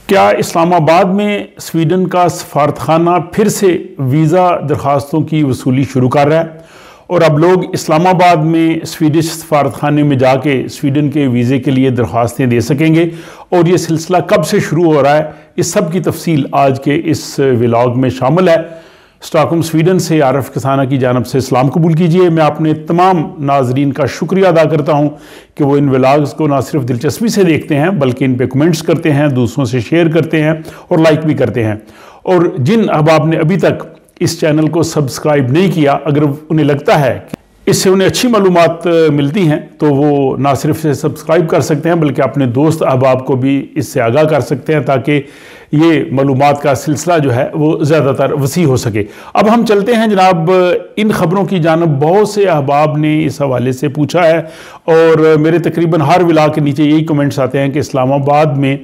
کیا اسلام آباد میں سویڈن کا سفارتخانہ پھر سے ویزا درخواستوں کی وصولی شروع کر رہا ہے اور اب لوگ اسلام آباد میں سویڈش سفارتخانے میں جا کے سویڈن کے ویزے کے لیے درخواستیں دے سکیں گے؟ اور یہ سلسلہ کب سے شروع ہو رہا ہے، اس سب کی تفصیل آج کے اس ولاگ میں شامل ہے۔ اسٹاک ہوم سویڈن سے عارف کسانہ کی جانب سے سلام قبول کیجئے۔ میں اپنے تمام ناظرین کا شکریہ ادا کرتا ہوں کہ وہ ان ولاگز کو نہ صرف دلچسپی سے دیکھتے ہیں بلکہ ان پہ کمنٹس کرتے ہیں، دوسروں سے شیئر کرتے ہیں اور لائک بھی کرتے ہیں۔ اور جن احباب نے ابھی تک اس چینل کو سبسکرائب نہیں کیا، اگر انہیں لگتا ہے کہ اس سے انہیں اچھی معلومات ملتی ہیں تو وہ نہ صرف سے سبسکرائب کر سکتے ہیں بلکہ اپنے دوست احباب کو بھی اس سے آگاہ کر سکتے ہیں تاکہ یہ معلومات کا سلسلہ جو ہے وہ زیادہ تر وسیع ہو سکے۔ اب ہم چلتے ہیں جناب ان خبروں کی جانب۔ بہت سے احباب نے اس حوالے سے پوچھا ہے اور میرے تقریباً ہر ولاگ کے نیچے یہی کمنٹس آتے ہیں کہ اسلام آباد میں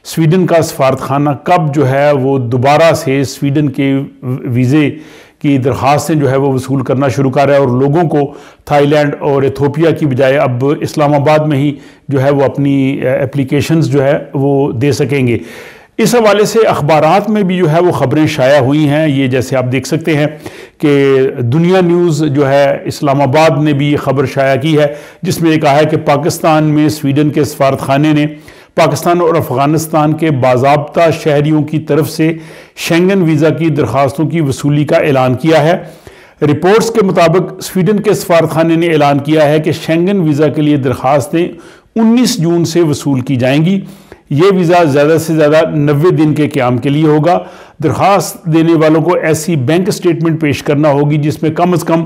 سویڈن کا سفارتخانہ کب جو ہے وہ دوبارہ سے سویڈن کے ویزے کی درخواستیں جو ہے وہ وصول کرنا شروع کر رہا ہے اور لوگوں کو تھائی لینڈ اور ایتھوپیا کی بجائے اب اسلام آباد میں ہی جو ہے وہ اپنی اپلیکیشنز جو ہے وہ دے سکیں گے۔ اس حوالے سے اخبارات میں بھی جو ہے وہ خبریں شائع ہوئی ہیں۔ یہ جیسے آپ دیکھ سکتے ہیں کہ دنیا نیوز جو ہے اسلام آباد نے بھی یہ خبر شائع کی ہے جس میں یہ کہا ہے کہ پاکستان میں سویڈن کے سفارتخانے نے پاکستان اور افغانستان کے باضابطہ شہریوں کی طرف سے شینگن ویزا کی درخواستوں کی وصولی کا اعلان کیا ہے۔ رپورٹس کے مطابق سویڈن کے سفارتخانے نے اعلان کیا ہے کہ شینگن ویزا کے لیے درخواستیں 19 جون سے وصول کی جائیں گی۔ یہ ویزا زیادہ سے زیادہ 90 دن کے قیام کے لیے ہوگا۔ درخواست دینے والوں کو ایسی بینک سٹیٹمنٹ پیش کرنا ہوگی جس میں کم از کم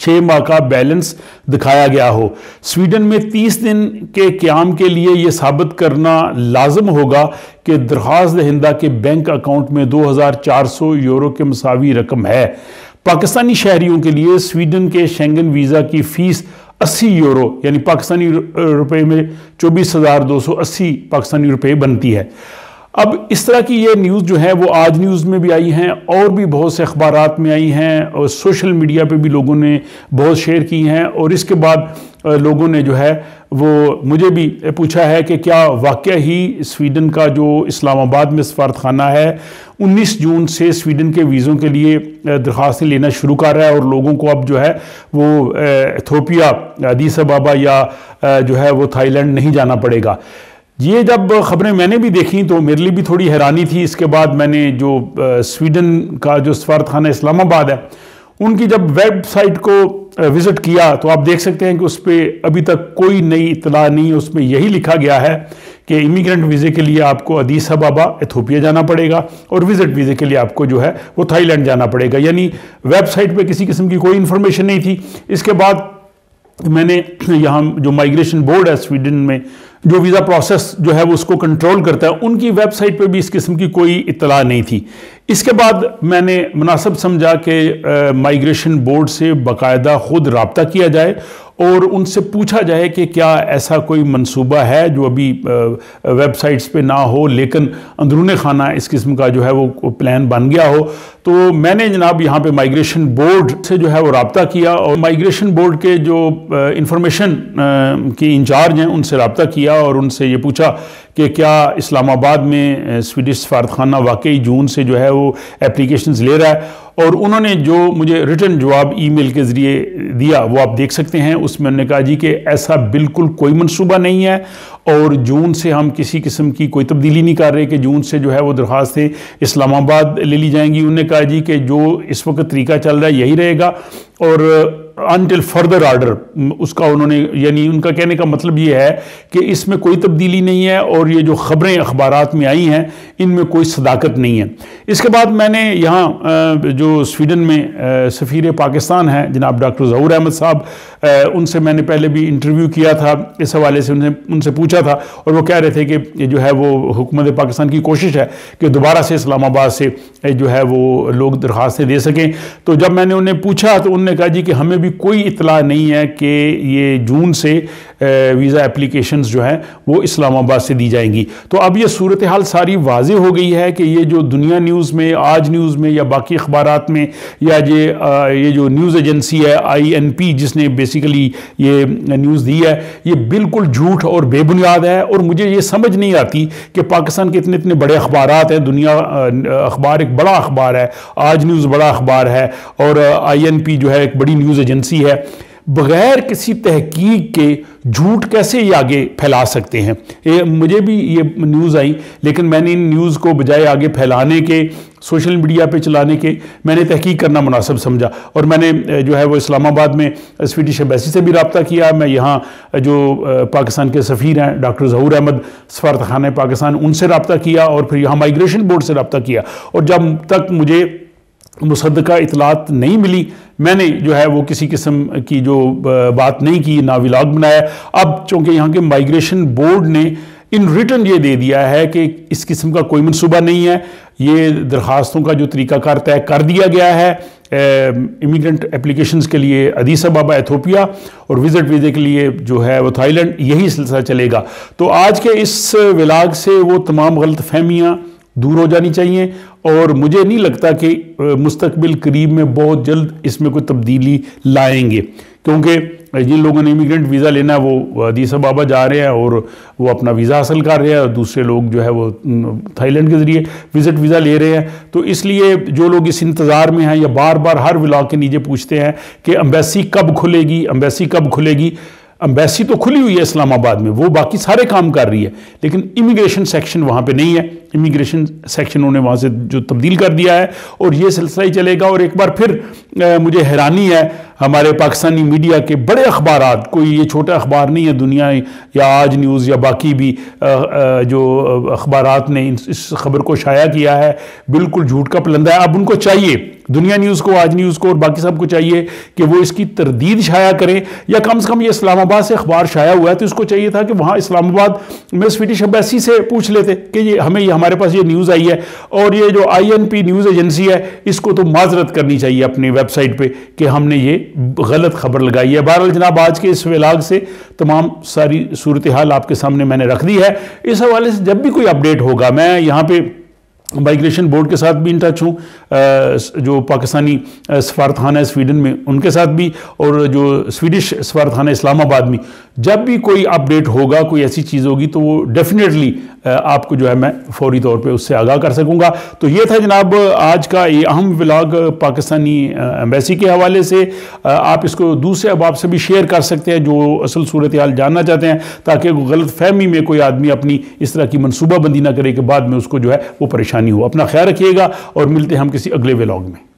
6 ماہ کا بیلنس دکھایا گیا ہو۔ سویڈن میں 30 دن کے قیام کے لیے یہ ثابت کرنا لازم ہوگا کہ درخواست دہندہ کے بینک اکاؤنٹ میں 2400 یورو کے مساوی رقم ہے۔ پاکستانی شہریوں کے لیے سویڈن کے شینگن ویزا کی فیس 80 یورو یعنی پاکستانی روپے میں 24,280 پاکستانی روپے بنتی ہے۔ اب اس طرح کی یہ نیوز جو ہے وہ آج نیوز میں بھی آئی ہیں اور بھی بہت سے اخبارات میں آئی ہیں اور سوشل میڈیا پہ بھی لوگوں نے بہت شیئر کی ہیں، اور اس کے بعد لوگوں نے جو ہے وہ مجھے بھی پوچھا ہے کہ کیا واقعہ ہی سویڈن کا جو اسلام آباد میں سفارتخانہ ہے 19 جون سے سویڈن کے ویزوں کے لیے درخواستیں لینا شروع کر رہا ہے اور لوگوں کو اب جو ہے وہ ایتھوپیا، ادیس ابابا یا جو ہے وہ تھائی لینڈ نہیں جانا پڑے گا۔ یہ جب خبریں میں نے بھی دیکھیں تو میرے لیے بھی تھوڑی حیرانی تھی۔ اس کے بعد میں نے جو سویڈن کا جو سفارتخانہ اسلام آباد ہے ان کی جب ویب سائٹ کو وزٹ کیا تو آپ دیکھ سکتے ہیں کہ اس پہ ابھی تک کوئی نئی اطلاع نہیں ہے۔ اس میں یہی لکھا گیا ہے کہ امیگرنٹ ویزے کے لیے آپ کو ادیس ابابا ایتھوپیا جانا پڑے گا اور وزٹ ویزے کے لیے آپ کو جو ہے وہ تھائی لینڈ جانا پڑے گا، یعنی ویب سائٹ پہ کسی قسم کی کوئی انفارمیشن نہیں تھی۔ اس کے بعد میں نے یہاں جو مائیگریشن بورڈ ہے سویڈن میں جو ویزا پروسیس جو ہے وہ اس کو کنٹرول کرتا ہے، ان کی ویب سائٹ پہ بھی اس قسم کی کوئی اطلاع نہیں تھی۔ اس کے بعد میں نے مناسب سمجھا کہ مائیگریشن بورڈ سے باقاعدہ خود رابطہ کیا جائے اور ان سے پوچھا جائے کہ کیا ایسا کوئی منصوبہ ہے جو ابھی ویب سائٹس پہ نہ ہو لیکن اندرون خانہ اس قسم کا جو ہے وہ پلان بن گیا ہو۔ تو میں نے جناب یہاں پہ مائیگریشن بورڈ سے جو ہے وہ رابطہ کیا اور مائیگریشن بورڈ کے جو انفارمیشن کی انچارج ہیں ان سے رابطہ کیا اور ان سے یہ پوچھا کہ کیا اسلام آباد میں سویڈش سفارتخانہ واقعی جون سے جو ہے وہ اپلیکیشنز لے رہا ہے، اور انہوں نے جو مجھے ریٹن جواب ای میل کے ذریعے دیا وہ آپ دیکھ سکتے ہیں۔ اس میں انہوں نے کہا جی کہ ایسا بالکل کوئی منصوبہ نہیں ہے اور جون سے ہم کسی قسم کی کوئی تبدیلی نہیں کر رہے کہ جون سے جو ہے وہ درخواستیں اسلام آباد لے لی جائیں گی۔ انہوں نے کہا جی کہ جو اس وقت طریقہ چل رہا ہے یہی رہے گا اور until further order اس کا انہوں نے یعنی ان کا کہنے کا مطلب یہ ہے کہ اس میں کوئی تبدیلی نہیں ہے اور یہ جو خبریں اخبارات میں آئی ہیں ان میں کوئی صداقت نہیں ہے۔ اس کے بعد میں نے یہاں جو سویڈن میں سفیر پاکستان ہیں جناب ڈاکٹر ظہور احمد صاحب، ان سے میں نے پہلے بھی انٹرویو کیا تھا، اس حوالے سے ان سے پوچھا تھا اور وہ کہہ رہے تھے کہ جو ہے وہ حکومت پاکستان کی کوشش ہے کہ دوبارہ سے اسلام آباد سے جو ہے وہ لوگ درخواستیں دے سکیں۔ تو جب میں نے انہیں پوچھا تو انہوں نے کہا جی کہ ہمیں بھی کوئی اطلاع نہیں ہے کہ یہ جون سے ویزا اپلیکیشنز جو ہیں وہ اسلام آباد سے دی جائیں گی۔ تو اب یہ صورتحال ساری واضح ہو گئی ہے کہ یہ جو دنیا نیوز میں، آج نیوز میں یا باقی اخبارات میں، یا یہ جو نیوز ایجنسی ہے INP جس نے بیسیکلی یہ نیوز دی ہے، یہ بالکل جھوٹ اور بے بنیاد ہے۔ اور مجھے یہ سمجھ نہیں آتی کہ پاکستان کے اتنے بڑے اخبارات ہیں، دنیا اخبار ایک بڑا اخبار ہے، آج نیوز بڑا اخبار ہے، اور INP جو ہے ایک بڑی نیوز ایجنسی ہے، بغیر کسی تحقیق کے جھوٹ کیسے یہ آگے پھیلا سکتے ہیں؟ مجھے بھی یہ نیوز آئی، لیکن میں نے ان نیوز کو بجائے آگے پھیلانے کے، سوشل میڈیا پہ چلانے کے، میں نے تحقیق کرنا مناسب سمجھا، اور میں نے جو ہے وہ اسلام آباد میں سویڈش ایمبیسی سے بھی رابطہ کیا۔ میں یہاں جو پاکستان کے سفیر ہیں ڈاکٹر ظہور احمد سفارتخانہ پاکستان، ان سے رابطہ کیا، اور پھر یہاں مائیگریشن بورڈ سے رابطہ کیا، اور جب تک مجھے مصدقہ اطلاعات نہیں ملی، میں نے جو ہے وہ کسی قسم کی جو بات نہیں کی، نہ ولاگ بنایا۔ اب چونکہ یہاں کے مائیگریشن بورڈ نے ان ریٹن یہ دے دیا ہے کہ اس قسم کا کوئی منصوبہ نہیں ہے، یہ درخواستوں کا جو طریقہ کار طے کر دیا گیا ہے امیگرنٹ اپلیکیشنز کے لیے ادیس ابابا ایتھوپیا، اور وزٹ ویزے کے لیے جو ہے وہ تھائی لینڈ، یہی سلسلہ چلے گا۔ تو آج کے اس ولاگ سے وہ تمام غلط فہمیاں دور ہو جانی چاہیے، اور مجھے نہیں لگتا کہ مستقبل قریب میں بہت جلد اس میں کوئی تبدیلی لائیں گے، کیونکہ جن لوگوں نے امیگرنٹ ویزا لینا ہے وہ ادیس ابابا جا رہے ہیں اور وہ اپنا ویزا حاصل کر رہے ہیں، اور دوسرے لوگ جو ہے وہ تھائی لینڈ کے ذریعے وزٹ ویزا لے رہے ہیں۔ تو اس لیے جو لوگ اس انتظار میں ہیں یا بار بار ہر ولاگ کے نیچے پوچھتے ہیں کہ امبیسی کب کھلے گی، امبیسی کب کھلے گی، امبیسی تو کھلی ہوئی ہے اسلام آباد میں، وہ باقی سارے کام کر رہی ہے، لیکن امیگریشن سیکشن وہاں پہ نہیں ہے۔ امیگریشن سیکشن انہوں نے وہاں سے جو تبدیل کر دیا ہے، اور یہ سلسلہ ہی چلے گا۔ اور ایک بار پھر مجھے حیرانی ہے ہمارے پاکستانی میڈیا کے بڑے اخبارات، کوئی یہ چھوٹا اخبار نہیں ہے، دنیا یا آج نیوز یا باقی بھی جو اخبارات نے اس خبر کو شائع کیا ہے، بالکل جھوٹ کا پلندہ ہے۔ اب ان کو چاہیے، دنیا نیوز کو، آج نیوز کو اور باقی سب کو چاہیے کہ وہ اس کی تردید شائع کریں، یا کم سے کم یہ اسلام آباد سے اخبار شائع ہوا ہے تو اس کو چاہیے تھا کہ وہاں اسلام آباد میں سویڈش ایمبیسی سے پوچھ لیتے کہ یہ ہمارے پاس یہ نیوز آئی ہے، اور یہ جو INP نیوز ایجنسی ہے اس کو تو معذرت کرنی چاہیے اپنی ویب سائٹ پہ کہ ہم نے یہ غلط خبر لگائی ہے۔ بہرحال جناب، آج کے اس ولاگ سے تمام ساری صورتحال آپ کے سامنے میں نے رکھ دی ہے۔ اس حوالے سے جب بھی کوئی اپڈیٹ ہوگا، میں یہاں پہ مائیگریشن بورڈ کے ساتھ بھی ان ٹچ ہوں، جو پاکستانی سفارتخانہ ہے سویڈن میں ان کے ساتھ بھی، اور جو سویڈش سفارتخانہ اسلام آباد میں، جب بھی کوئی اپڈیٹ ہوگا، کوئی ایسی چیز ہوگی تو وہ ڈیفینیٹلی آپ کو جو ہے میں فوری طور پہ اس سے آگاہ کر سکوں گا۔ تو یہ تھا جناب آج کا یہ اہم ولاگ پاکستانی ایمبیسی کے حوالے سے۔ آپ اس کو دوسرے احباب سے بھی شیئر کر سکتے ہیں جو اصل صورتحال جاننا چاہتے ہیں، تاکہ غلط فہمی میں کوئی آدمی اپنی اس طرح کی منصوبہ بندی نہ کرے کہ بعد میں اس کو جو ہے وہ پریشانی ہو۔ اپنا خیال رکھیے گا، اور ملتے ہیں ہم کسی اگلے ولاگ میں۔